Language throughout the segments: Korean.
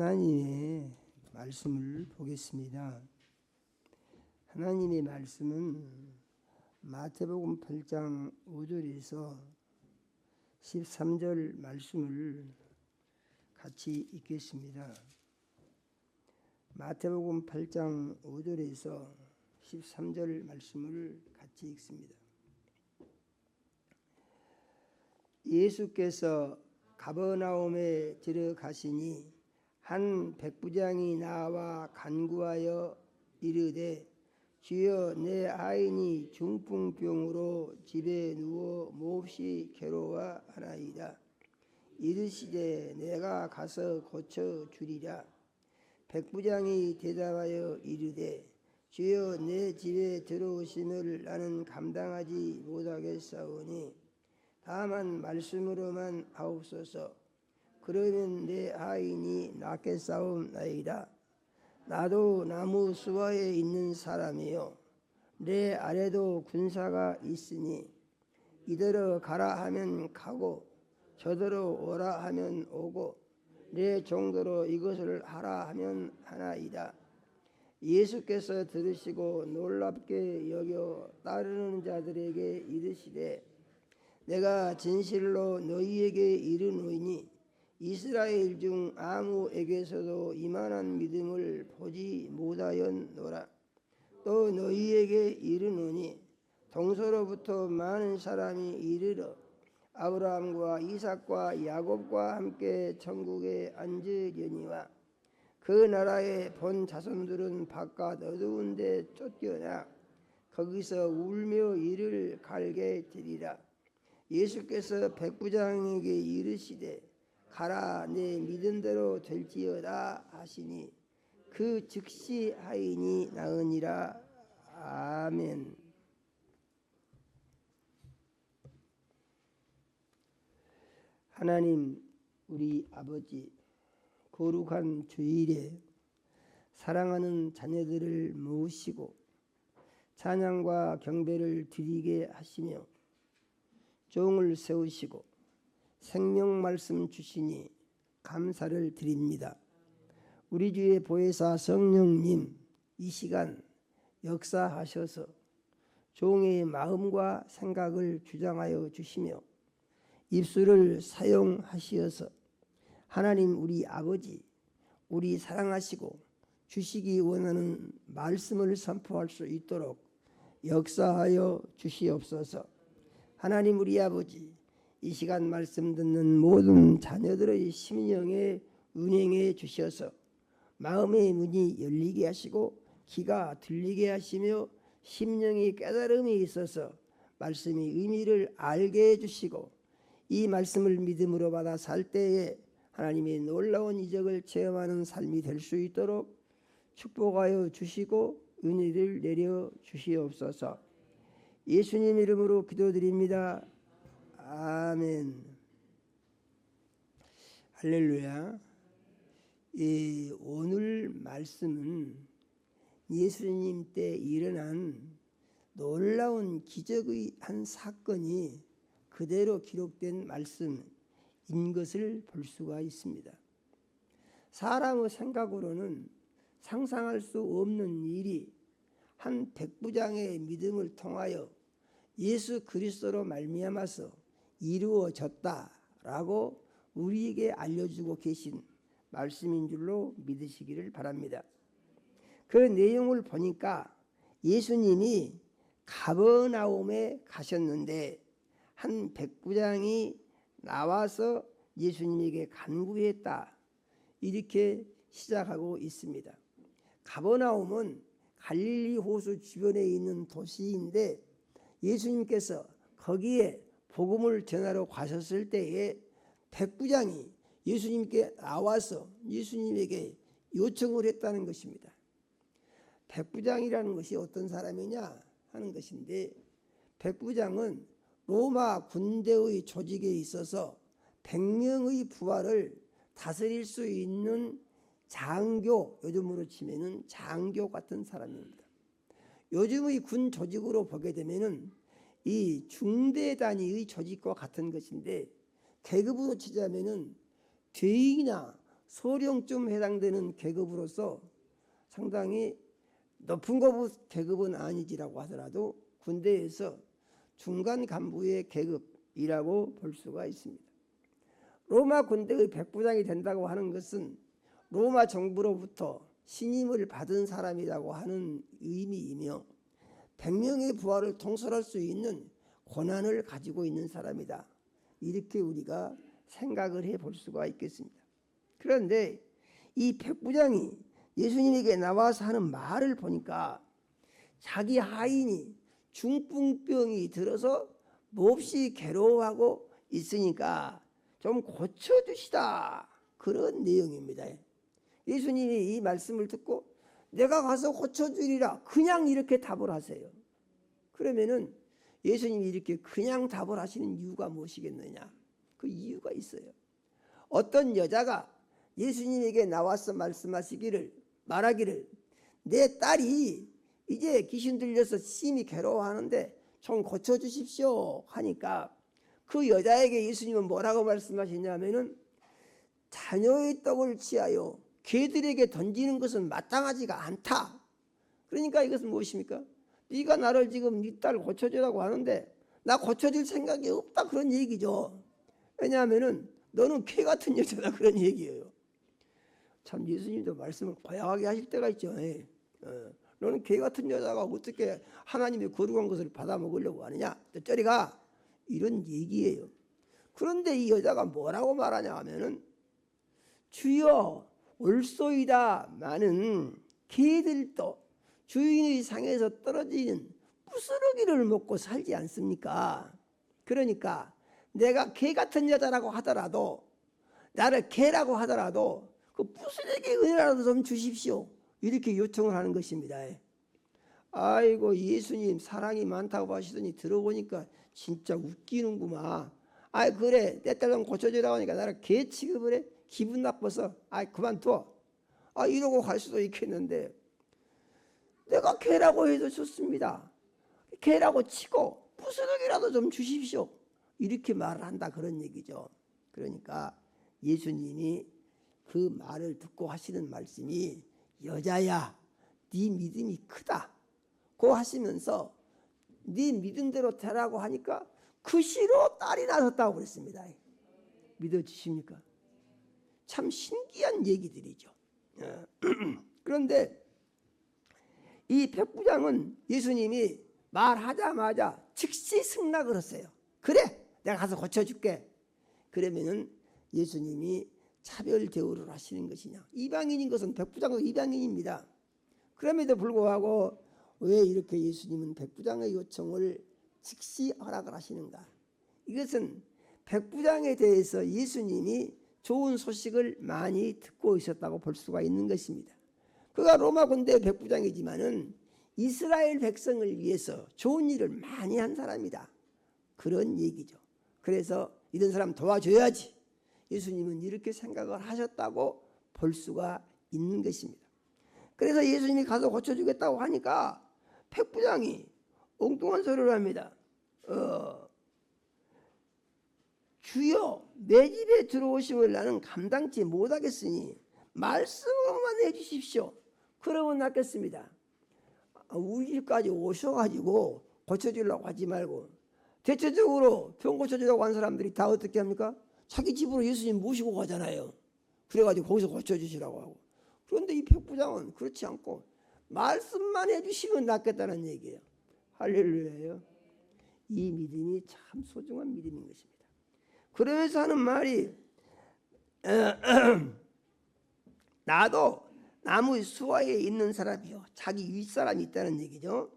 하나님의 말씀을 보겠습니다. 하나님의 말씀은 마태복음 8장 5절에서 13절 말씀을 같이 읽겠습니다. 마태복음 8장 5절에서 13절 말씀을 같이 읽습니다. 예수께서 가버나움에 들어가시니 한 백부장이 나와 간구하여 이르되 주여 내 아인이 중풍병으로 집에 누워 몹시 괴로워하나이다. 이르시되 내가 가서 고쳐 주리라. 백부장이 대답하여 이르되 주여 내 집에 들어오심을 나는 감당하지 못하겠사오니 다만 말씀으로만 하옵소서. 그러면 내 아인이 낫겠사옵나이다. 나도 나무 수하에 있는 사람이요 내 아래도 군사가 있으니 이더러 가라 하면 가고 저더러 오라 하면 오고 내 종대로 이것을 하라 하면 하나이다. 예수께서 들으시고 놀랍게 여겨 따르는 자들에게 이르시되 내가 진실로 너희에게 이르노니 이스라엘 중 아무에게서도 이만한 믿음을 보지 못하였노라. 또 너희에게 이르노니 동서로부터 많은 사람이 이르러 아브라함과 이삭과 야곱과 함께 천국에 앉으려니와 그 나라의 본 자손들은 바깥 어두운 데 쫓겨나 거기서 울며 이를 갈게 되리라. 예수께서 백부장에게 이르시되 가라 내 믿음대로 될지어다 하시니 그 즉시 하인이 나으니라. 아멘. 하나님 우리 아버지, 거룩한 주일에 사랑하는 자녀들을 모시고 찬양과 경배를 드리게 하시며 종을 세우시고 생명 말씀 주시니 감사를 드립니다. 우리 주의 보혜사 성령님 이 시간 역사하셔서 종의 마음과 생각을 주장하여 주시며 입술을 사용하시어서 하나님 우리 아버지, 우리 사랑하시고 주시기 원하는 말씀을 선포할 수 있도록 역사하여 주시옵소서. 하나님 우리 아버지, 이 시간 말씀 듣는 모든 자녀들의 심령에 은행해 주셔서 마음의 문이 열리게 하시고 귀가 들리게 하시며 심령의 깨달음이 있어서 말씀의 의미를 알게 해주시고 이 말씀을 믿음으로 받아 살 때에 하나님의 놀라운 이적을 체험하는 삶이 될 수 있도록 축복하여 주시고 은혜를 내려 주시옵소서. 예수님 이름으로 기도드립니다. 아멘. 할렐루야. 오늘 말씀은 예수님 때 일어난 놀라운 기적의 한 사건이 그대로 기록된 말씀인 것을 볼 수가 있습니다. 사람의 생각으로는 상상할 수 없는 일이 한 백부장의 믿음을 통하여 예수 그리스도로 말미암아서 이루어졌다라고 우리에게 알려주고 계신 말씀인 줄로 믿으시기를 바랍니다. 그 내용을 보니까 예수님이 가버나움에 가셨는데 한 백부장이 나와서 예수님에게 간구했다, 이렇게 시작하고 있습니다. 가버나움은 갈릴리 호수 주변에 있는 도시인데 예수님께서 거기에 복음을 전하러 가셨을 때에 백부장이 예수님께 나와서 예수님에게 요청을 했다는 것입니다. 백부장이라는 것이 어떤 사람이냐 하는 것인데, 백부장은 로마 군대의 조직에 있어서 100명의 부하를 다스릴 수 있는 장교, 요즘으로 치면은 장교 같은 사람입니다. 요즘의 군 조직으로 보게 되면은 이 중대 단위의 조직과 같은 것인데, 계급으로 치자면은 대위나 소령쯤 해당되는 계급으로서 상당히 높은 계급은 아니지라고 하더라도 군대에서 중간 간부의 계급이라고 볼 수가 있습니다. 로마 군대의 백부장이 된다고 하는 것은 로마 정부로부터 신임을 받은 사람이라고 하는 의미이며 100명의 부하를 통솔할 수 있는 권한을 가지고 있는 사람이다. 이렇게 우리가 생각을 해볼 수가 있겠습니다. 그런데 이 백부장이 예수님에게 나와서 하는 말을 보니까 자기 하인이 중풍병이 들어서 몹시 괴로워하고 있으니까 좀 고쳐주시다, 그런 내용입니다. 예수님이 이 말씀을 듣고 내가 가서 고쳐주리라 그냥 이렇게 답을 하세요. 그러면은 예수님이 이렇게 그냥 답을 하시는 이유가 무엇이겠느냐? 그 이유가 있어요. 어떤 여자가 예수님에게 나와서 말하기를 내 딸이 이제 귀신 들려서 심히 괴로워하는데 좀 고쳐주십시오 하니까 그 여자에게 예수님은 뭐라고 말씀하시냐면은 자녀의 떡을 취하여 개들에게 던지는 것은 마땅하지가 않다. 그러니까 이것은 무엇입니까? 네가 나를 지금 네 딸 고쳐주라고 하는데 나 고쳐줄 생각이 없다, 그런 얘기죠. 왜냐하면은 너는 개 같은 여자다, 그런 얘기예요. 참 예수님도 말씀을 고약하게 하실 때가 있죠. 너는 개 같은 여자가 어떻게 하나님의 거룩한 것을 받아 먹으려고 하느냐, 저리 가, 이런 얘기예요. 그런데 이 여자가 뭐라고 말하냐 하면은 주여 올소이다마는 개들도 주인의 상에서 떨어지는 부스러기를 먹고 살지 않습니까? 그러니까 내가 개 같은 여자라고 하더라도, 나를 개라고 하더라도 그 부스러기 은혜라도 좀 주십시오, 이렇게 요청을 하는 것입니다. 아이고, 예수님 사랑이 많다고 하시더니 들어보니까 진짜 웃기는구만. 아 그래, 내 딸 좀 고쳐주라고 하니까 나를 개 취급을 해? 기분 나빠서 그만둬. 이러고 갈 수도 있겠는데 내가 개라고 해도 좋습니다. 개라고 치고 부스러기라도 좀 주십시오, 이렇게 말을 한다, 그런 얘기죠. 그러니까 예수님이 그 말을 듣고 하시는 말씀이 여자야 네 믿음이 크다 고 하시면서 네 믿음대로 되라고 하니까 그 시로 딸이 나섰다고 그랬습니다. 믿어지십니까? 참 신기한 얘기들이죠. 그런데 이 백부장은 예수님이 말하자마자 즉시 승낙을 했어요. 그래, 내가 가서 고쳐줄게. 그러면은 예수님이 차별 대우를 하시는 것이냐? 이방인인 것은 백부장은 이방인입니다. 그럼에도 불구하고 왜 이렇게 예수님은 백부장의 요청을 즉시 허락을 하시는가? 이것은 백부장에 대해서 예수님이 좋은 소식을 많이 듣고 있었다고 볼 수가 있는 것입니다. 그가 로마 군대 백부장이지만은 이스라엘 백성을 위해서 좋은 일을 많이 한 사람이다, 그런 얘기죠. 그래서 이런 사람 도와줘야지, 예수님은 이렇게 생각을 하셨다고 볼 수가 있는 것입니다. 그래서 예수님이 가서 고쳐주겠다고 하니까 백부장이 엉뚱한 소리를 합니다. 주여 내 집에 들어오심을 나는 감당치 못하겠으니 말씀으로만 해주십시오. 그러면 낫겠습니다. 우리 집까지 오셔가지고 고쳐주려고 하지 말고, 대체적으로 병 고쳐주려고 하는 사람들이 다 어떻게 합니까? 자기 집으로 예수님 모시고 가잖아요. 그래가지고 거기서 고쳐주시라고 하고. 그런데 이 백부장은 그렇지 않고 말씀만 해주시면 낫겠다는 얘기예요. 할렐루야예요. 이 믿음이 참 소중한 믿음인 것입니다. 그러면서 하는 말이 나도 나무 수하에 있는 사람이요, 자기 윗사람이 있다는 얘기죠.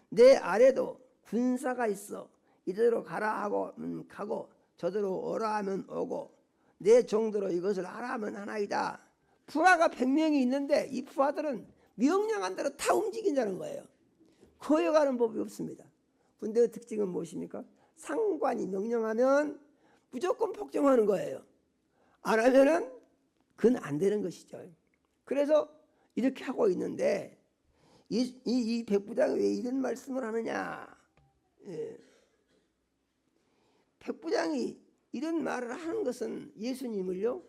내 아래도 군사가 있어 이대로 가라 하면 가고 저대로 오라 하면 오고 내 정도로 이것을 하라 하면 하나이다. 부하가 100명이 있는데 이 부하들은 명령한 대로 다 움직인다는 거예요. 거여가는 법이 없습니다. 군대의 특징은 무엇입니까? 상관이 명령하면 무조건 복종하는 거예요. 안 하면은 그건 안 되는 것이죠. 그래서 이렇게 하고 있는데 이 백부장이 왜 이런 말씀을 하느냐? 백부장이 이런 말을 하는 것은 예수님을요,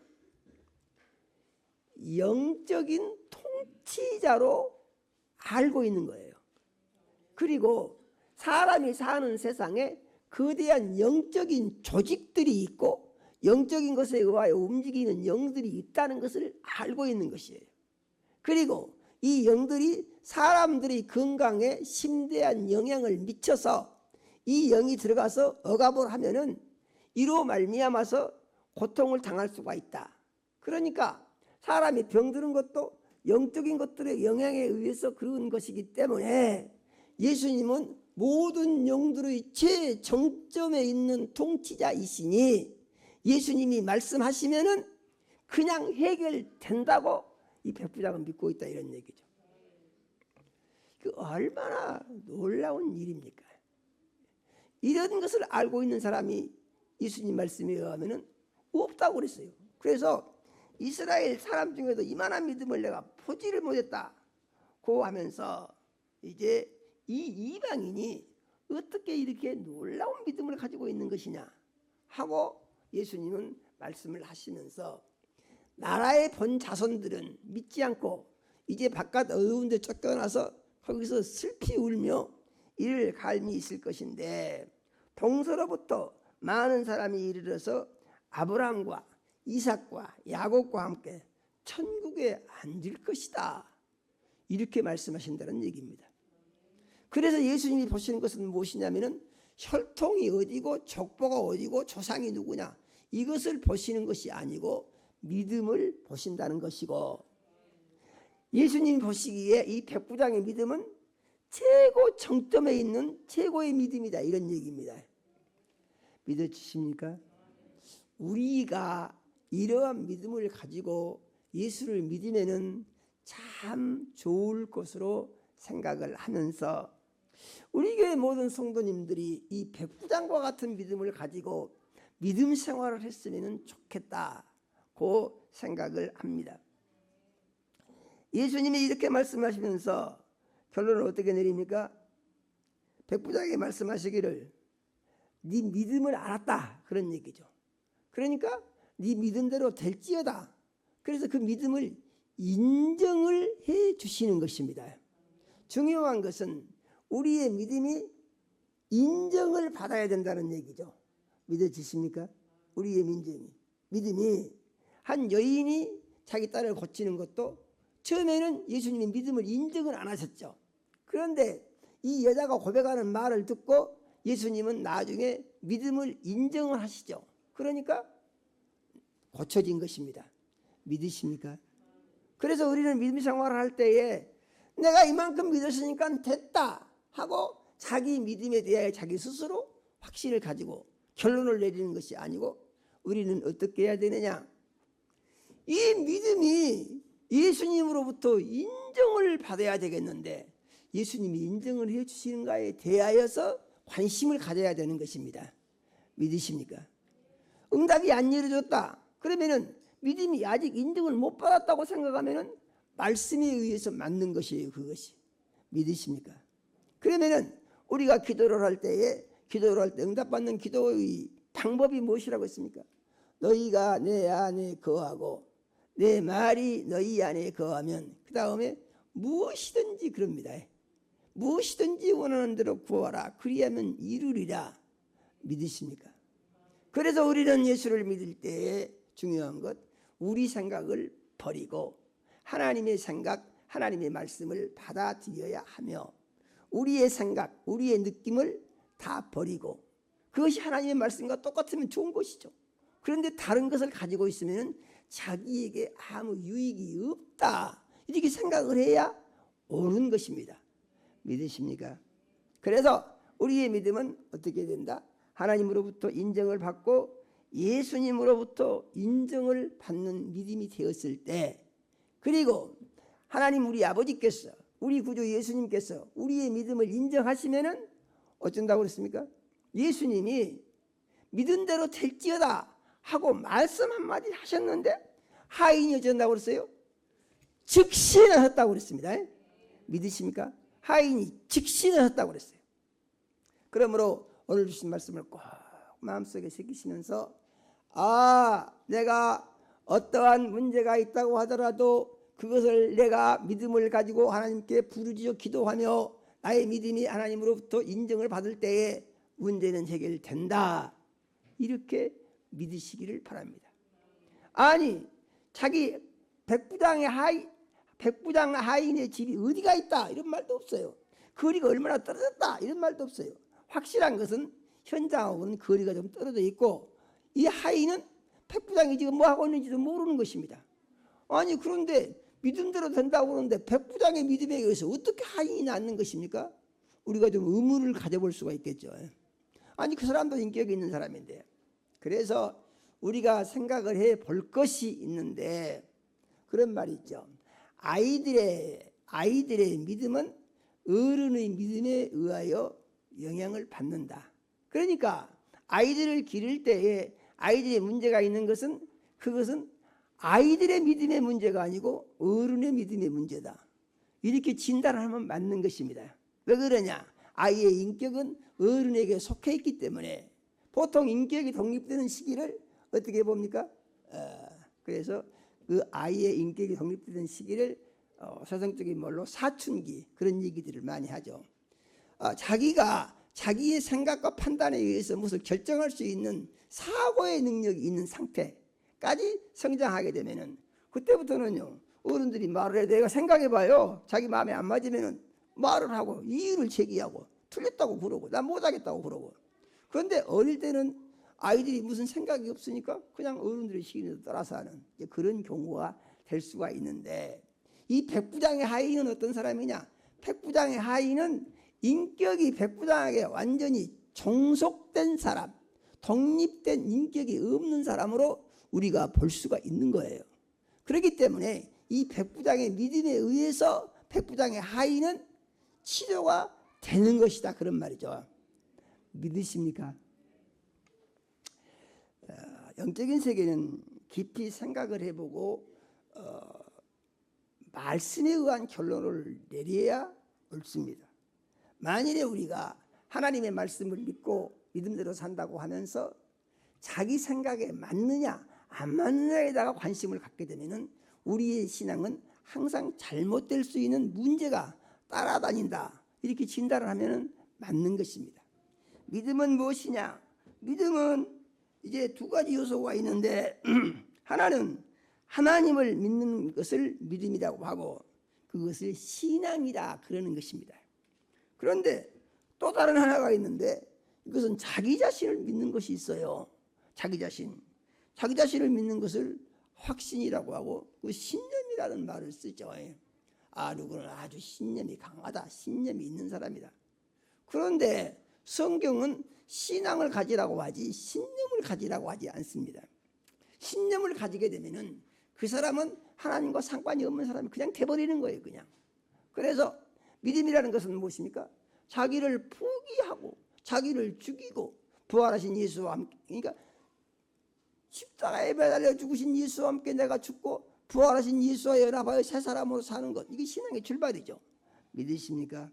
영적인 통치자로 알고 있는 거예요. 그리고 사람이 사는 세상에 거대한 영적인 조직들이 있고 영적인 것에 의하여 움직이는 영들이 있다는 것을 알고 있는 것이에요. 그리고 이 영들이 사람들의 건강에 심대한 영향을 미쳐서 이 영이 들어가서 억압을 하면은 이로 말미암아서 고통을 당할 수가 있다. 그러니까 사람이 병드는 것도 영적인 것들의 영향에 의해서 그런 것이기 때문에 예수님은 모든 영들의 최정점에 있는 통치자이시니 예수님이 말씀하시면은 그냥 해결된다고 이 백부장은 믿고 있다, 이런 얘기죠. 그 얼마나 놀라운 일입니까? 이런 것을 알고 있는 사람이 예수님 말씀에 의하면은 없다고 그랬어요. 그래서 이스라엘 사람 중에도 이만한 믿음을 내가 보지를 못했다고 하면서 이제 이 이방인이 어떻게 이렇게 놀라운 믿음을 가지고 있는 것이냐 하고 예수님은 말씀을 하시면서 나라의 본 자손들은 믿지 않고 이제 바깥 어두운 데 쫓겨나서 거기서 슬피 울며 이를 갈미 있을 것인데 동서로부터 많은 사람이 이르러서 아브라함과 이삭과 야곱과 함께 천국에 앉을 것이다, 이렇게 말씀하신다는 얘기입니다. 그래서 예수님이 보시는 것은 무엇이냐면은 혈통이 어디고 족보가 어디고 조상이 누구냐 이것을 보시는 것이 아니고 믿음을 보신다는 것이고, 예수님이 보시기에 이 백부장의 믿음은 최고 정점에 있는 최고의 믿음이다, 이런 얘기입니다. 믿어지십니까? 우리가 이러한 믿음을 가지고 예수를 믿으면은 참 좋을 것으로 생각을 하면서 우리 교회 모든 성도님들이 이 백부장과 같은 믿음을 가지고 믿음 생활을 했으면 좋겠다고 생각을 합니다. 예수님이 이렇게 말씀하시면서 결론을 어떻게 내립니까? 백부장에게 말씀하시기를 네 믿음을 알았다, 그런 얘기죠. 그러니까 네 믿음대로 될지어다. 그래서 그 믿음을 인정을 해 주시는 것입니다. 중요한 것은 우리의 믿음이 인정을 받아야 된다는 얘기죠. 믿어지십니까? 우리의 믿음이 한 여인이 자기 딸을 고치는 것도 처음에는 예수님이 믿음을 인정을 안 하셨죠. 그런데 이 여자가 고백하는 말을 듣고 예수님은 나중에 믿음을 인정을 하시죠. 그러니까 고쳐진 것입니다. 믿으십니까? 그래서 우리는 믿음 생활을 할 때에 내가 이만큼 믿었으니까 됐다 하고 자기 믿음에 대해 자기 스스로 확신을 가지고 결론을 내리는 것이 아니고 우리는 어떻게 해야 되느냐, 이 믿음이 예수님으로부터 인정을 받아야 되겠는데 예수님이 인정을 해 주시는가에 대하여서 관심을 가져야 되는 것입니다. 믿으십니까? 응답이 안 이루어졌다 그러면은 믿음이 아직 인정을 못 받았다고 생각하면은 말씀에 의해서 맞는 것이에요. 그것이 믿으십니까? 그러면은 우리가 기도를 할 때 응답받는 기도의 방법이 무엇이라고 했습니까? 너희가 내 안에 거하고 내 말이 너희 안에 거하면 그 다음에 무엇이든지 그럽니다. 무엇이든지 원하는 대로 구하라 그리하면 이루리라. 믿으십니까? 그래서 우리는 예수를 믿을 때에 중요한 것, 우리 생각을 버리고 하나님의 생각, 하나님의 말씀을 받아들여야 하며 우리의 생각, 우리의 느낌을 다 버리고 그것이 하나님의 말씀과 똑같으면 좋은 것이죠. 그런데 다른 것을 가지고 있으면 자기에게 아무 유익이 없다 이렇게 생각을 해야 옳은 것입니다. 믿으십니까? 그래서 우리의 믿음은 어떻게 된다? 하나님으로부터 인정을 받고 예수님으로부터 인정을 받는 믿음이 되었을 때, 그리고 하나님 우리 아버지께서 우리 구주 예수님께서 우리의 믿음을 인정하시면은 어쩐다고 그랬습니까? 예수님이 믿은 대로 될지어다 하고 말씀 한마디 하셨는데 하인이 어쩐다고 그랬어요? 즉신하셨다고 그랬습니다. 믿으십니까? 하인이 즉신하셨다고 그랬어요. 그러므로 오늘 주신 말씀을 꼭 마음속에 새기시면서 내가 어떠한 문제가 있다고 하더라도 그것을 내가 믿음을 가지고 하나님께 부르짖어 기도하며 나의 믿음이 하나님으로부터 인정을 받을 때에 문제는 해결된다. 이렇게 믿으시기를 바랍니다. 아니 자기 백부장 하인의 집이 어디가 있다 이런 말도 없어요. 거리가 얼마나 떨어졌다 이런 말도 없어요. 확실한 것은 현장하고는 거리가 좀 떨어져 있고 이 하인은 백부장이 지금 뭐 하고 있는지도 모르는 것입니다. 아니 그런데 믿음대로 된다고 그러는데 백부장의 믿음에 의해서 어떻게 하인이 낫는 것입니까? 우리가 좀 의문을 가져볼 수가 있겠죠. 아니 그 사람도 인격이 있는 사람인데. 그래서 우리가 생각을 해볼 것이 있는데 그런 말이 있죠. 아이들의 믿음은 어른의 믿음에 의하여 영향을 받는다. 그러니까 아이들을 기를 때에 아이들의 문제가 있는 것은 그것은 아이들의 믿음의 문제가 아니고 어른의 믿음의 문제다. 이렇게 진단하면 맞는 것입니다. 왜 그러냐? 아이의 인격은 어른에게 속해 있기 때문에 보통 인격이 독립되는 시기를 어떻게 봅니까? 그래서 그 아이의 인격이 독립되는 시기를 서성적인 말로 사춘기 그런 얘기들을 많이 하죠. 자기가 자기의 생각과 판단에 의해서 무엇을 결정할 수 있는 사고의 능력이 있는 상태까지 성장하게 되면은 그때부터는요 어른들이 말을 해 내가 생각해봐요. 자기 마음에 안 맞으면은 말을 하고 이유를 제기하고 틀렸다고 그러고 난 못하겠다고 그러고. 그런데 어릴 때는 아이들이 무슨 생각이 없으니까 그냥 어른들의 시기에 따라서 하는 그런 경우가 될 수가 있는데 이 백부장의 하인은 어떤 사람이냐? 백부장의 하인은 인격이 백부장에게 완전히 종속된 사람, 독립된 인격이 없는 사람으로 우리가 볼 수가 있는 거예요. 그렇기 때문에 이 백부장의 믿음에 의해서 백부장의 하인은 치료가 되는 것이다 그런 말이죠. 믿으십니까? 영적인 세계는 깊이 생각을 해보고 말씀에 의한 결론을 내려야 옳습니다. 만일에 우리가 하나님의 말씀을 믿고 믿음대로 산다고 하면서 자기 생각에 맞느냐 안 맞느냐에다가 관심을 갖게 되면 우리의 신앙은 항상 잘못될 수 있는 문제가 따라다닌다. 이렇게 진단을 하면 맞는 것입니다. 믿음은 무엇이냐? 믿음은 이제 두 가지 요소가 있는데 하나는 하나님을 믿는 것을 믿음이라고 하고 그것을 신앙이라 그러는 것입니다. 그런데 또 다른 하나가 있는데 이것은 자기 자신을 믿는 것이 있어요. 자기 자신을 믿는 것을 확신이라고 하고 그 신념이라는 말을 쓰죠. 누구는 아주 신념이 강하다, 신념이 있는 사람이다. 그런데 성경은 신앙을 가지라고 하지 신념을 가지라고 하지 않습니다. 신념을 가지게 되면은 그 사람은 하나님과 상관이 없는 사람이 그냥 돼버리는 거예요. 그냥. 그래서 믿음이라는 것은 무엇입니까? 자기를 포기하고 자기를 죽이고 부활하신 예수와 함께, 그러니까 십자가에 매달려 죽으신 예수와 함께 내가 죽고 부활하신 예수와 연합하여 새 사람으로 사는 것, 이게 신앙의 출발이죠. 믿으십니까?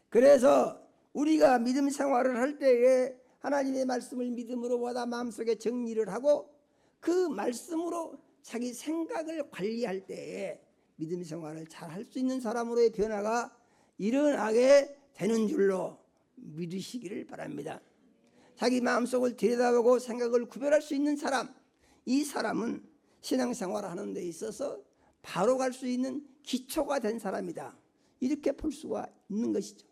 그래서 우리가 믿음 생활을 할 때에 하나님의 말씀을 믿음으로 받아 마음속에 정리를 하고 그 말씀으로 자기 생각을 관리할 때에 믿음 생활을 잘 할 수 있는 사람으로의 변화가 일어나게 되는 줄로 믿으시기를 바랍니다. 자기 마음속을 들여다보고 생각을 구별할 수 있는 사람, 이 사람은 신앙생활을 하는 데 있어서 바로 갈 수 있는 기초가 된 사람이다. 이렇게 볼 수가 있는 것이죠.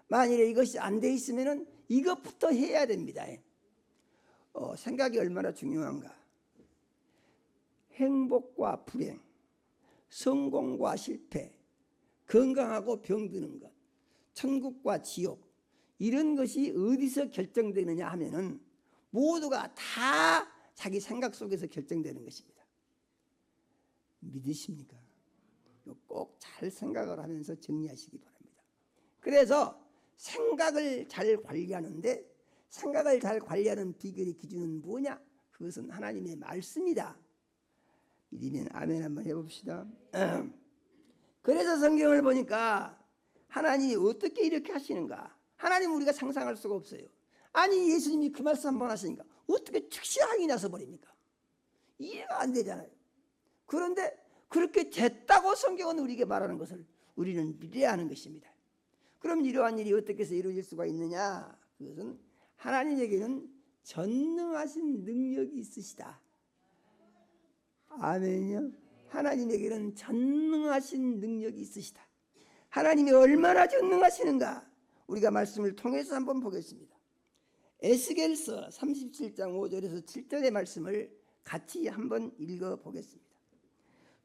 만일에 이것이 안 돼 있으면 이것부터 해야 됩니다. 생각이 얼마나 중요한가. 행복과 불행, 성공과 실패, 건강하고 병드는 것, 천국과 지옥, 이런 것이 어디서 결정되느냐 하면은 모두가 다 자기 생각 속에서 결정되는 것입니다. 믿으십니까? 꼭 잘 생각을 하면서 정리하시기 바랍니다. 그래서 생각을 잘 관리하는데 생각을 잘 관리하는 비결의 기준은 뭐냐? 그것은 하나님의 말씀이다. 믿으면 아멘 한번 해봅시다. 그래서 성경을 보니까 하나님이 어떻게 이렇게 하시는가? 하나님은 우리가 상상할 수가 없어요. 아니 예수님이 그 말씀 한번 하시니까 어떻게 즉시 항이 나서 버립니까? 이해가 안 되잖아요. 그런데 그렇게 됐다고 성경은 우리에게 말하는 것을 우리는 믿어야 하는 것입니다. 그럼 이러한 일이 어떻게 해서 이루어질 수가 있느냐? 그것은 하나님에게는 전능하신 능력이 있으시다. 아멘요. 하나님에게는 전능하신 능력이 있으시다. 하나님이 얼마나 전능하시는가 우리가 말씀을 통해서 한번 보겠습니다. 에스겔서 37장 5절에서 7절의 말씀을 같이 한번 읽어보겠습니다.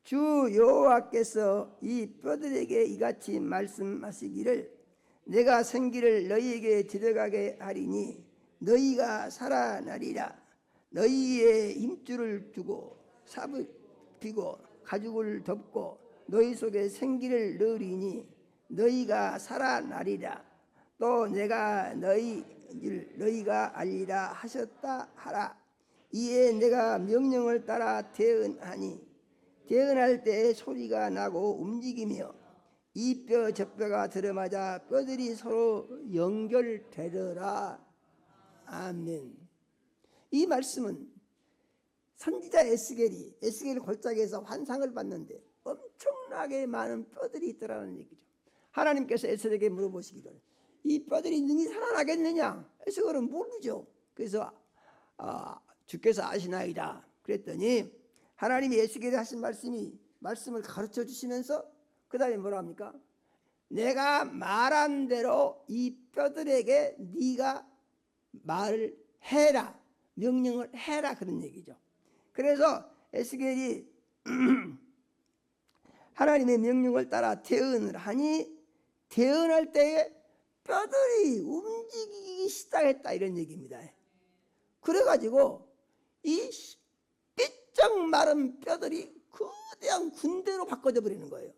주 여호와께서 이 뼈들에게 이같이 말씀하시기를 내가 생기를 너희에게 들어가게 하리니 너희가 살아나리라. 너희의 힘줄을 두고 삽을 피고 가죽을 덮고 너희 속에 생기를 넣으리니 너희가 살아나리라. 또 내가 너희가 알리라 하셨다 하라. 이에 내가 명령을 따라 대언하니 대언할 때 소리가 나고 움직이며 이 뼈 저 뼈가 들어맞아 뼈들이 서로 연결되더라. 아멘. 이 말씀은 선지자 에스겔이 골짜기에서 환상을 봤는데 엄청나게 많은 뼈들이 있더라는 얘기죠. 하나님께서 에스겔에게 물어보시기를 이 뼈들이 능히 살아나겠느냐? 에스겔은 모르죠. 그래서 주께서 아시나이다 그랬더니 하나님이 에스겔에 하신 말씀을 가르쳐 주시면서 그 다음에 뭐라 합니까? 내가 말한 대로 이 뼈들에게 네가 말을 해라, 명령을 해라 그런 얘기죠. 그래서 에스겔이 하나님의 명령을 따라 대언을 하니 대언할 때에 뼈들이 움직이기 시작했다 이런 얘기입니다. 그래가지고 이 삐쩍 마른 뼈들이 거대한 군대로 바꿔져 버리는 거예요.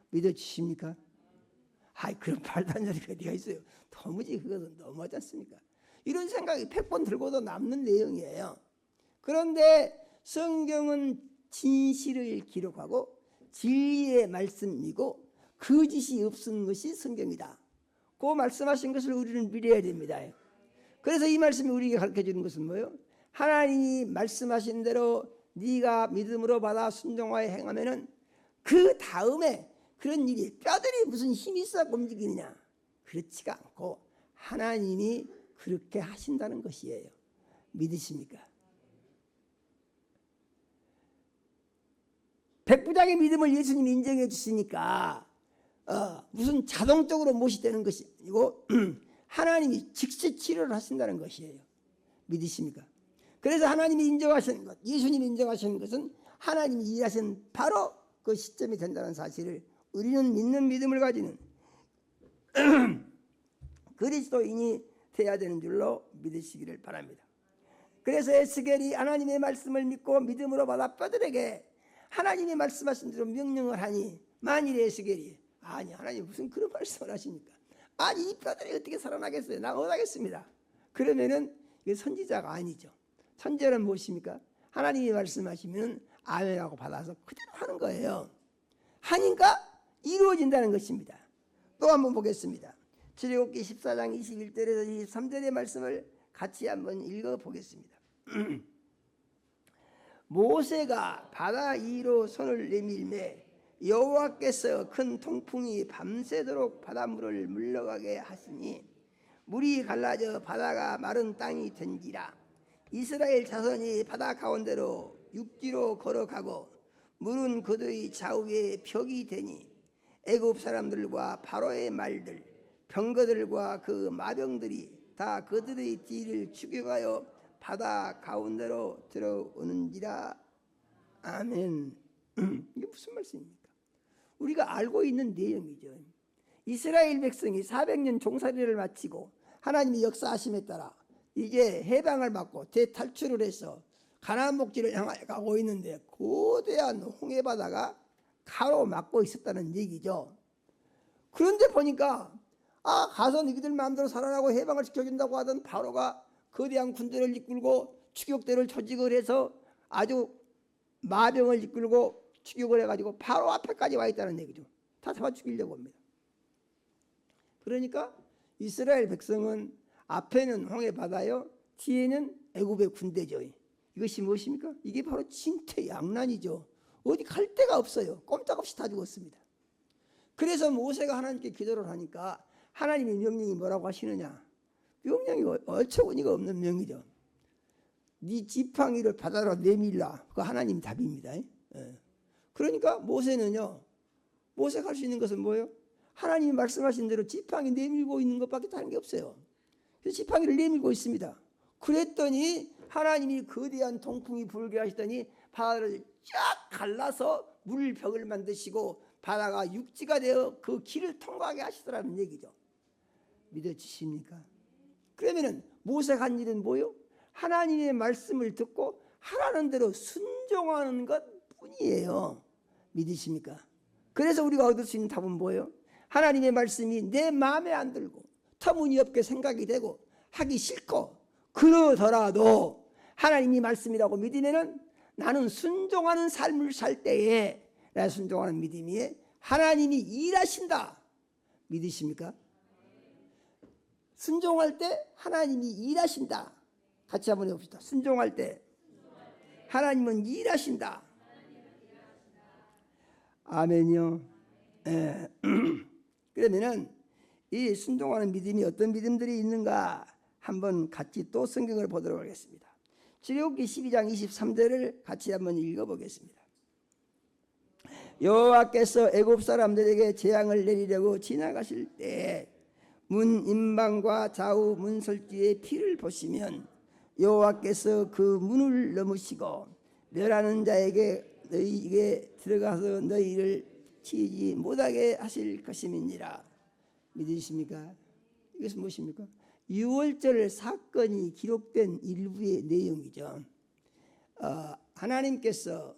믿어지십니까? 아이 그런 말도 안 되는 소리가 어디가 있어요. 도무지 그것은 너무하지 않습니까? 이런 생각이 100번 들고도 남는 내용이에요. 그런데 성경은 진실을 기록하고 진리의 말씀이고 거짓이 없은 것이 성경이다. 그 말씀하신 것을 우리는 믿어야 됩니다. 그래서 이 말씀이 우리에게 가르쳐주는 것은 뭐예요? 하나님이 말씀하신 대로 네가 믿음으로 받아 순종하여 행하면은 그 다음에 그런 일이 뼈들이 무슨 힘이 있어 움직이느냐? 그렇지가 않고 하나님이 그렇게 하신다는 것이에요. 믿으십니까? 백부장의 믿음을 예수님이 인정해 주시니까 무슨 자동적으로 못이 되는 것이 아니고 하나님이 직접 치료를 하신다는 것이에요. 믿으십니까? 그래서 하나님이 인정하시는 것, 예수님이 인정하시는 것은 하나님이 일하신 바로 그 시점이 된다는 사실을 우리는 믿는 믿음을 가지는 그리스도인이 되어야 되는 줄로 믿으시기를 바랍니다. 그래서 에스겔이 하나님의 말씀을 믿고 믿음으로 받아 뼈들에게 하나님이 말씀하신 대로 명령을 하니 만일에 에스겔이 아니 하나님 무슨 그런 말씀을 하십니까? 아니 이 뼈들이 어떻게 살아나겠어요? 나 못하겠습니다. 그러면은 이게 선지자가 아니죠. 선지자는 무엇입니까? 하나님이 말씀하시면 아멘하고 받아서 그대로 하는 거예요. 하니까 이루어진다는 것입니다. 또 한번 보겠습니다. 출애굽기 14장 21절에서 23절의 말씀을 같이 한번 읽어보겠습니다. 모세가 바다 위로 손을 내밀매 여호와께서 큰 통풍이 밤새도록 바닷물을 물러가게 하시니 물이 갈라져 바다가 마른 땅이 된지라. 이스라엘 자손이 바다 가운데로 육지로 걸어가고 물은 그들의 좌우에 벽이 되니 애굽 사람들과 바로의 말들 병거들과 그 마병들이 다 그들의 뒤를 추격하여 바다 가운데로 들어오는지라. 아멘. 이게 무슨 말씀입니까? 우리가 알고 있는 내용이죠. 이스라엘 백성이 400년 종살이를 마치고 하나님이 역사하심에 따라 이제 해방을 받고 대탈출을 해서 가나안 목지를 향하여 가고 있는데 거대한 홍해바다가 가로막고 있었다는 얘기죠. 그런데 보니까 가서 너희들 마음대로 살아나고 해방을 시켜준다고 하던 바로가 거대한 군대를 이끌고 추격대를 조직을 해서 아주 마병을 이끌고 추격을 해가지고 바로 앞에까지 와 있다는 얘기죠. 다 잡아 죽이려고 합니다. 그러니까 이스라엘 백성은 앞에는 홍해바다요, 뒤에는 애굽의 군대죠. 이것이 무엇입니까? 이게 바로 진퇴양난이죠. 어디 갈 데가 없어요. 꼼짝없이 다 죽었습니다. 그래서 모세가 하나님께 기도를 하니까 하나님의 명령이 뭐라고 하시느냐? 명령이 어처구니가 없는 명이죠. 네 지팡이를 바다로 내밀라. 그 하나님 답입니다. 그러니까 모세는요, 모세가 할 수 있는 것은 뭐예요? 하나님이 말씀하신 대로 지팡이 내밀고 있는 것밖에 다른 게 없어요. 그래서 지팡이를 내밀고 있습니다. 그랬더니 하나님이 거대한 동풍이 불게 하시더니 바다를 쫙 갈라서 물벽을 만드시고 바다가 육지가 되어 그 길을 통과하게 하시더라는 얘기죠. 믿어지십니까? 그러면은 모세가 한 일은 뭐요? 하나님의 말씀을 듣고 하라는 대로 순종하는 것 뿐이에요. 믿으십니까? 그래서 우리가 얻을 수 있는 답은 뭐예요? 하나님의 말씀이 내 마음에 안 들고 터무니없게 생각이 되고 하기 싫고 그러더라도 하나님이 말씀이라고 믿으면은 나는 순종하는 삶을 살 때에 나 순종하는 믿음이 하나님이 일하신다. 믿으십니까? 순종할 때 하나님이 일하신다. 같이 한번 해봅시다. 순종할 때 하나님은 일하신다. 아멘이요. 예. 그러면은 이 순종하는 믿음이 어떤 믿음들이 있는가 한번 같이 또 성경을 보도록 하겠습니다. 출애굽기 12장 23절을 같이 한번 읽어보겠습니다. 여호와께서 애굽 사람들에게 재앙을 내리려고 지나가실 때 문 임방과 좌우 문설주의 피를 보시면 여호와께서 그 문을 넘으시고 멸하는 자에게 너희에게 들어가서 너희를 치지 못하게 하실 것임이니라. 믿으십니까? 이것은 무엇입니까? 6월절 사건이 기록된 일부의 내용이죠. 하나님께서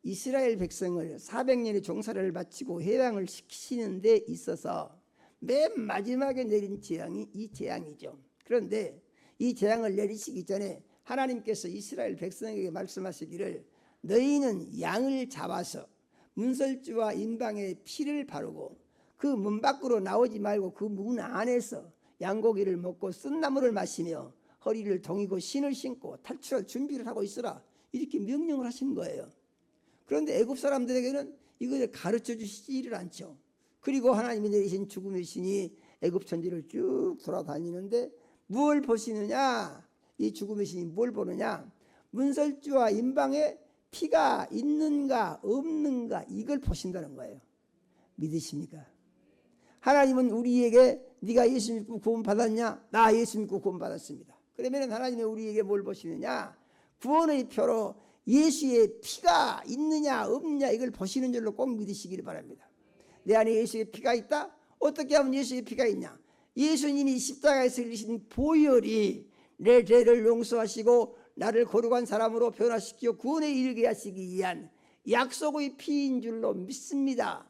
이스라엘 백성을 400년의 종살이를 마치고 해방을 시키시는 데 있어서 맨 마지막에 내린 재앙이 이 재앙이죠. 그런데 이 재앙을 내리시기 전에 하나님께서 이스라엘 백성에게 말씀하시기를 너희는 양을 잡아서 문설주와 임방에 피를 바르고 그 문 밖으로 나오지 말고 그 문 안에서 양고기를 먹고 쓴나물을 마시며 허리를 동이고 신을 신고 탈출할 준비를 하고 있으라. 이렇게 명령을 하신 거예요. 그런데 애굽 사람들에게는 이것을 가르쳐 주시지를 않죠. 그리고 하나님이 내리신 죽음의 신이 애굽 천지를 쭉 돌아다니는데 뭘 보시느냐? 이 죽음의 신이 뭘 보느냐? 문설주와 임방에 피가 있는가 없는가 이걸 보신다는 거예요. 믿으십니까? 하나님은 우리에게 네가 예수 믿고 구원 받았냐? 나 예수 믿고 구원 받았습니다. 그러면 하나님이 우리에게 뭘 보시느냐? 구원의 표로 예수의 피가 있느냐 없느냐 이걸 보시는 줄로 꼭 믿으시기를 바랍니다. 내 안에 예수의 피가 있다? 어떻게 하면 예수의 피가 있냐? 예수님이 십자가에서 흘리신 보혈이 내 죄를 용서하시고 나를 거룩한 사람으로 변화시키고 구원에 이르게 하시기 위한 약속의 피인 줄로 믿습니다.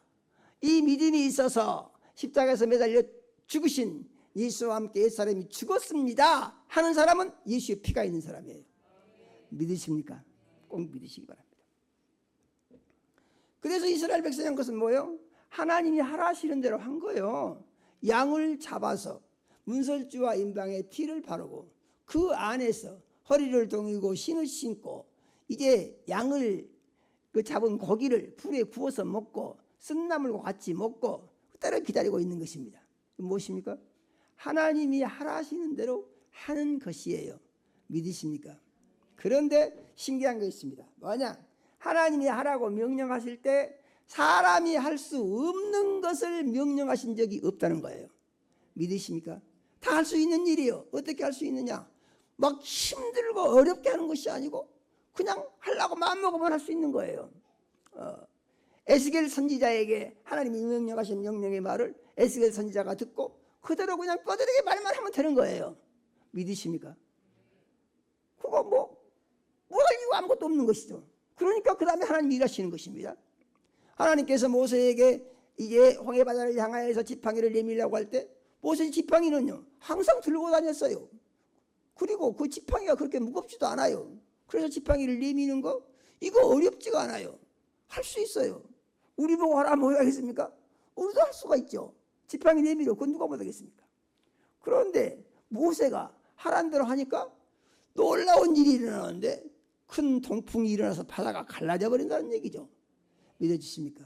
이 믿음이 있어서 십자가에서 매달려 죽으신 예수와 함께 옛사람이 죽었습니다 하는 사람은 예수의 피가 있는 사람이에요. 믿으십니까? 꼭 믿으시기 바랍니다. 그래서 이스라엘 백성이 한 것은 뭐예요? 하나님이 하라시는 대로 한 거예요. 양을 잡아서 문설주와 임방에 피를 바르고 그 안에서 허리를 동이고 신을 신고 이제 양을 그 잡은 고기를 불에 구워서 먹고 쓴나물과 같이 먹고 그때를 기다리고 있는 것입니다. 무엇입니까? 하나님이 하라시는 대로 하는 것이에요. 믿으십니까? 그런데 신기한 게 있습니다. 뭐냐? 하나님이 하라고 명령하실 때 사람이 할 수 없는 것을 명령하신 적이 없다는 거예요. 믿으십니까? 다 할 수 있는 일이에요. 어떻게 할 수 있느냐? 막 힘들고 어렵게 하는 것이 아니고 그냥 하려고 마음먹으면 할 수 있는 거예요. 에스겔 선지자에게 하나님이 명령하신 명령의 말을 에스겔 선지자가 듣고 그대로 그냥 뼈대리게 말만 하면 되는 거예요. 믿으십니까? 그거 뭐 할 이유가 아무것도 없는 것이죠. 그러니까 그 다음에 하나님이 일하시는 것입니다. 하나님께서 모세에게 이제 홍해바다를 향하여서 지팡이를 내밀라고 할 때 모세 지팡이는요 항상 들고 다녔어요. 그리고 그 지팡이가 그렇게 무겁지도 않아요. 그래서 지팡이를 내미는 거 이거 어렵지가 않아요. 할 수 있어요. 우리 보고 하라 뭐 하겠습니까? 우리도 할 수가 있죠. 지팡이 내밀어 그건 누가 못하겠습니까? 그런데 모세가 하란 대로 하니까 놀라운 일이 일어나는데 큰 동풍이 일어나서 바다가 갈라져 버린다는 얘기죠. 믿어지십니까?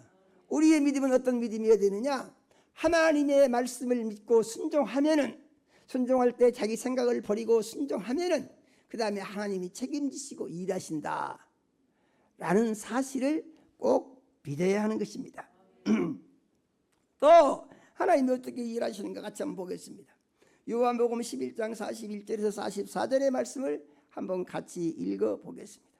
우리의 믿음은 어떤 믿음이어야 되느냐? 하나님의 말씀을 믿고 순종할 때 자기 생각을 버리고 순종하면은 그 다음에 하나님이 책임지시고 일하신다 라는 사실을 꼭 믿어야 하는 것입니다. 또 하나님이 어떻게 일하시는가 같이 한번 보겠습니다. 요한복음 11장 41절에서 44절의 말씀을 한번 같이 읽어보겠습니다.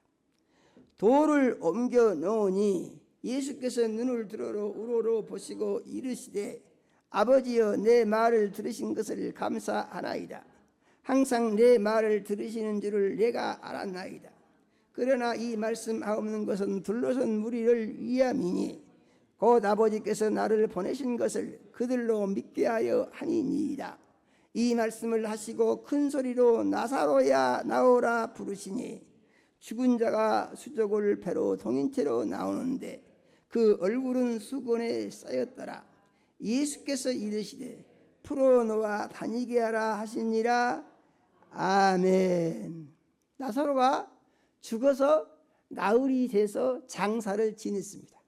돌을 옮겨 놓으니 예수께서 눈을 들어 우러러 보시고 이르시되 아버지여 내 말을 들으신 것을 감사하나이다. 항상 내 말을 들으시는 줄을 내가 알았나이다. 그러나 이 말씀하옵는 것은 둘러선 무리를 위함이니 곧 아버지께서 나를 보내신 것을 그들로 믿게 하려 하니이다. 이 말씀을 하시고 큰 소리로 나사로야 나오라 부르시니 죽은 자가 수족을 배로 동인채로 나오는데 그 얼굴은 수건에 쌓였더라. 예수께서 이르시되 풀어놓아 다니게 하라 하시니라. 아멘. 나사로가 죽어서 나흘이 돼서 장사를 지냈습니다.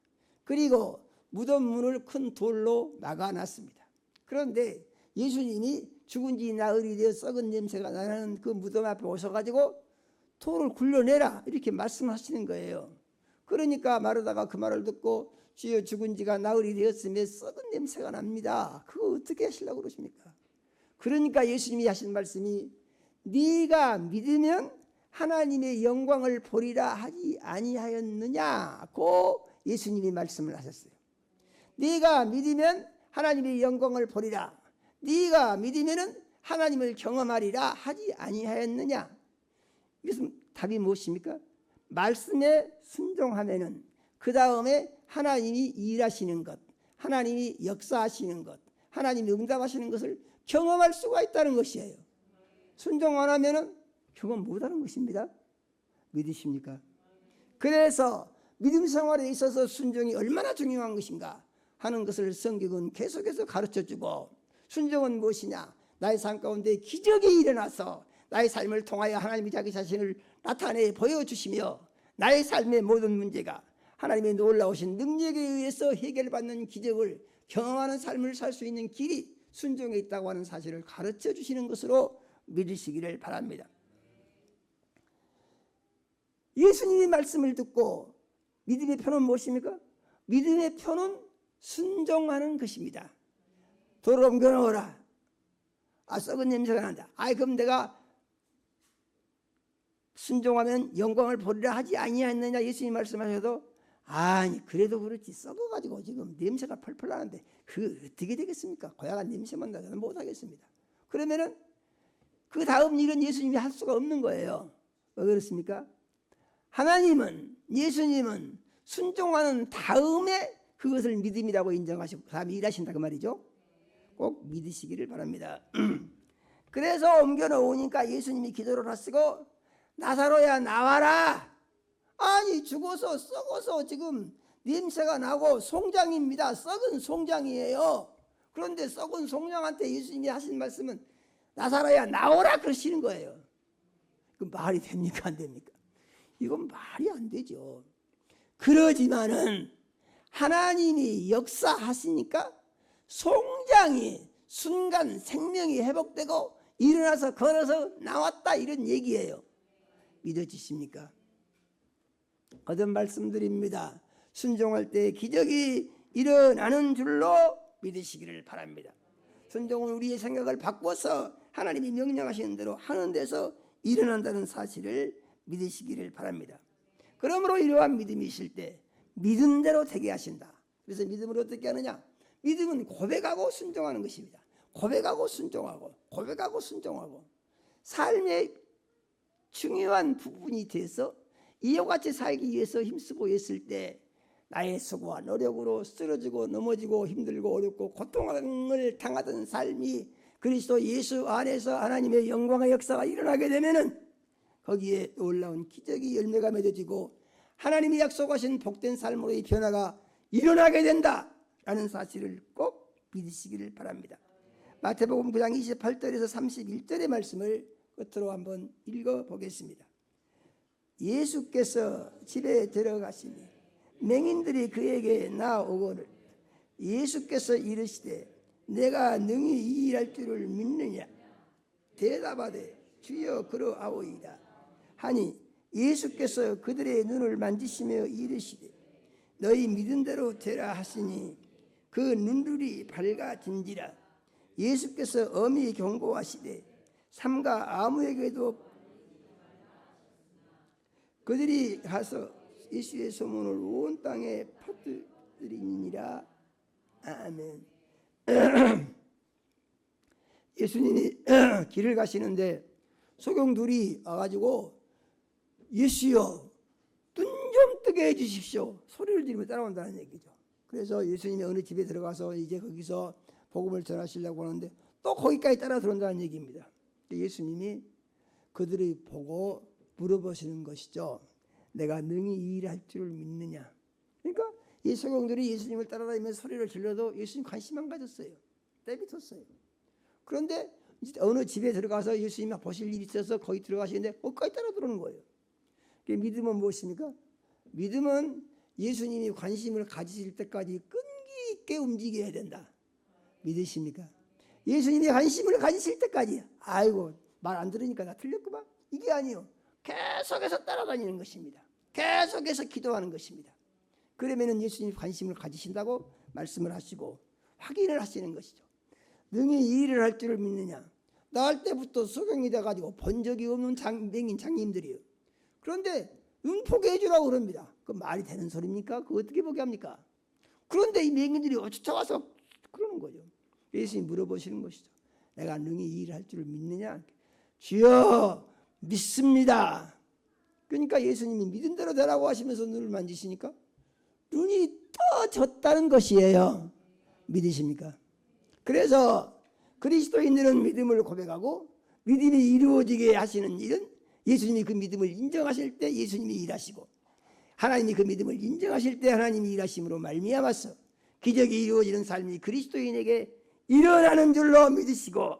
그리고 무덤 문을 큰 돌로 막아놨습니다. 그런데 예수님이 죽은 지 나흘이 되어 썩은 냄새가 나는 그 무덤 앞에 오셔가지고 돌을 굴려내라 이렇게 말씀하시는 거예요. 그러니까 마르다가 그 말을 듣고 주여 죽은 지가 나흘이 되었으며 썩은 냄새가 납니다. 그거 어떻게 하시려고 그러십니까? 그러니까 예수님이 하신 말씀이 네가 믿으면 하나님의 영광을 보리라 하지 아니하였느냐고 예수님이 말씀을 하셨어요. 네가 믿으면 하나님의 영광을 보리라. 네가 믿으면 하나님을 경험하리라 하지 아니하였느냐. 이것은 답이 무엇입니까? 말씀에 순종하면은 그 다음에 하나님이 일하시는 것, 하나님이 역사하시는 것, 하나님이 응답하시는 것을 경험할 수가 있다는 것이에요. 순종 안 하면은 경험 못하는 것입니다. 믿으십니까? 그래서 믿음 생활에 있어서 순종이 얼마나 중요한 것인가 하는 것을 성경은 계속해서 가르쳐주고, 순종은 무엇이냐? 나의 삶 가운데 기적이 일어나서 나의 삶을 통하여 하나님이 자기 자신을 나타내 보여주시며 나의 삶의 모든 문제가 하나님의 놀라우신 능력에 의해서 해결받는 기적을 경험하는 삶을 살 수 있는 길이 순종에 있다고 하는 사실을 가르쳐 주시는 것으로 믿으시기를 바랍니다. 예수님의 말씀을 듣고 믿음의 표는 무엇입니까? 믿음의 표는 순종하는 것입니다. 돌을 옮겨 놓으라. 썩은 냄새가 난다. 그럼 내가 순종하면 영광을 보리라 하지 아니하였느냐 예수님 말씀하셔도 아니 그래도 그렇지 썩어가지고 지금 냄새가 펄펄 나는데 그 어떻게 되겠습니까? 고약한 냄새만 나서는 못하겠습니다. 그러면은 그 다음 일은 예수님이 할 수가 없는 거예요. 왜 그렇습니까? 하나님은, 예수님은 순종하는 다음에 그것을 믿음이라고 인정하시고 그 다음에 일하신다 그 말이죠. 꼭 믿으시기를 바랍니다. 그래서 옮겨 놓으니까 예수님이 기도를 하시고 나사로야 나와라. 아니 죽어서 썩어서 지금 냄새가 나고 송장입니다. 썩은 송장이에요. 그런데 썩은 송장한테 예수님이 하신 말씀은 나사로야 나오라 그러시는 거예요. 그 말이 됩니까 안 됩니까? 이건 말이 안 되죠. 그러지만은 하나님이 역사하시니까 송장이 순간 생명이 회복되고 일어나서 걸어서 나왔다 이런 얘기예요. 믿어지십니까? 거듭 말씀드립니다. 순종할 때 기적이 일어나는 줄로 믿으시기를 바랍니다. 순종은 우리의 생각을 바꿔서 하나님이 명령하시는 대로 하는 데서 일어난다는 사실을 믿으시기를 바랍니다. 그러므로 이러한 믿음이 있을 때 믿은 대로 되게 하신다. 그래서 믿음을 어떻게 하느냐? 믿음은 고백하고 순종하는 것입니다. 고백하고 순종하고 고백하고 순종하고 삶의 중요한 부분이 돼서 이와 같이 살기 위해서 힘쓰고 있을 때 나의 수고와 노력으로 쓰러지고 넘어지고 힘들고 어렵고 고통을 당하던 삶이 그리스도 예수 안에서 하나님의 영광의 역사가 일어나게 되면은 거기에 놀라운 기적이 열매가 맺어지고 하나님이 약속하신 복된 삶으로의 변화가 일어나게 된다라는 사실을 꼭 믿으시기를 바랍니다. 마태복음 9장 28절에서 31절의 말씀을 끝으로 한번 읽어보겠습니다. 예수께서 집에 들어가시니 맹인들이 그에게 나오거늘 예수께서 이르시되 내가 능히 이 일할 줄을 믿느냐 대답하되 주여 그러하오이다 하니 예수께서 그들의 눈을 만지시며 이르시되 너희 믿은 대로 되라 하시니 그 눈들이 밝아진지라. 예수께서 엄히 경고하시되 삼가 아무에게도 그들이 가서 예수의 소문을 온 땅에 퍼뜨리니라. 아멘. 예수님이 길을 가시는데 소경들이 와가지고 예수여 눈 좀 뜨게 해주십시오 소리를 지르며 따라온다는 얘기죠. 그래서 예수님이 어느 집에 들어가서 이제 거기서 복음을 전하시려고 하는데 또 거기까지 따라 들어온다는 얘기입니다. 예수님이 그들이 보고 물어보시는 것이죠. 내가 능히 이 일을 할 줄을 믿느냐. 그러니까 이 소경들이 예수님을 따라다니면서 소리를 질러도 예수님 관심 안 가졌어요. 떼비쳤어요. 그런데 어느 집에 들어가서 예수님이 보실 일이 있어서 거기 들어가시는데 거기까지 따라 들어오는 거예요. 믿음은 무엇입니까? 믿음은 예수님이 관심을 가지실 때까지 끈기 있게 움직여야 된다. 믿으십니까? 예수님이 관심을 가지실 때까지 아이고 말 안 들으니까 나 틀렸구만. 이게 아니요. 계속해서 따라다니는 것입니다. 계속해서 기도하는 것입니다. 그러면은 예수님이 관심을 가지신다고 말씀을 하시고 확인을 하시는 것이죠. 능히 이 일을 할 줄을 믿느냐. 나할 때부터 소경이 돼가지고 본 적이 없는 맹인 장님들이에요. 그런데 눈 보게 해주라고 그럽니다. 그 말이 되는 소리입니까? 그거 어떻게 보게 합니까? 그런데 이 맹인들이 쫓아와서 그러는 거죠. 예수님이 물어보시는 것이죠. 내가 능히 이 일을 할 줄을 믿느냐? 주여 믿습니다. 그러니까 예수님이 믿은 대로 되라고 하시면서 눈을 만지시니까 눈이 떠졌다는 것이에요. 믿으십니까? 그래서 그리스도인들은 믿음을 고백하고 믿음이 이루어지게 하시는 일은 예수님이 그 믿음을 인정하실 때 예수님이 일하시고 하나님이 그 믿음을 인정하실 때 하나님이 일하심으로 말미암아서 기적이 이루어지는 삶이 그리스도인에게 일어나는 줄로 믿으시고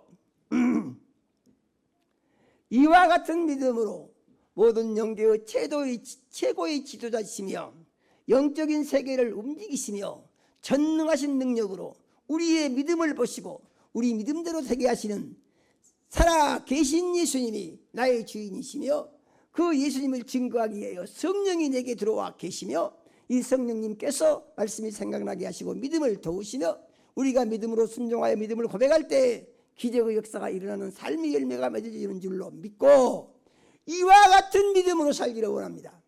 이와 같은 믿음으로 모든 영계의 최고의 지도자시며 영적인 세계를 움직이시며 전능하신 능력으로 우리의 믿음을 보시고 우리 믿음대로 되게 하시는 살아 계신 예수님이 나의 주인이시며 그 예수님을 증거하기 위하여 성령이 내게 들어와 계시며 이 성령님께서 말씀이 생각나게 하시고 믿음을 도우시며 우리가 믿음으로 순종하여 믿음을 고백할 때 기적의 역사가 일어나는 삶의 열매가 맺어지는 줄로 믿고 이와 같은 믿음으로 살기를 원합니다.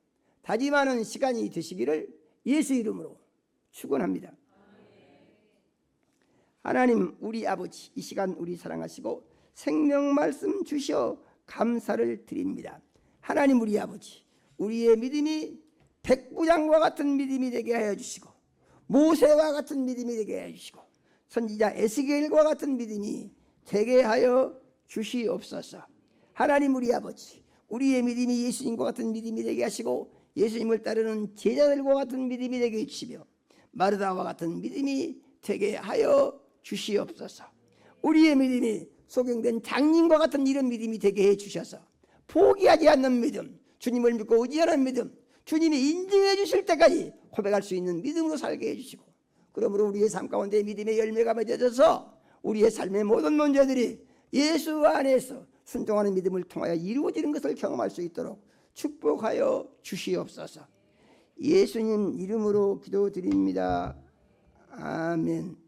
다짐하는 시간이 되시기를 예수 이름으로 축원합니다. 하나님 우리 아버지 이 시간 우리 사랑하시고 생명 말씀 주셔 감사를 드립니다. 하나님 우리 아버지 우리의 믿음이 백부장과 같은 믿음이 되게 하여 주시고 모세와 같은 믿음이 되게 하여 주시고 선지자 에스겔과 같은 믿음이 되게 하여 주시옵소서. 하나님 우리 아버지 우리의 믿음이 예수님과 같은 믿음이 되게 하시고 예수님을 따르는 제자들과 같은 믿음이 되게 해주시며 마르다와 같은 믿음이 되게 하여 주시옵소서. 우리의 믿음이 소경된 장님과 같은 이런 믿음이 되게 해주셔서 포기하지 않는 믿음, 주님을 믿고 의지하는 믿음, 주님이 인정해 주실 때까지 고백할 수 있는 믿음으로 살게 해주시고 그러므로 우리의 삶 가운데 믿음의 열매가 맺어져서 우리의 삶의 모든 문제들이 예수 안에서 순종하는 믿음을 통하여 이루어지는 것을 경험할 수 있도록 축복하여 주시옵소서. 예수님 이름으로 기도드립니다. 아멘.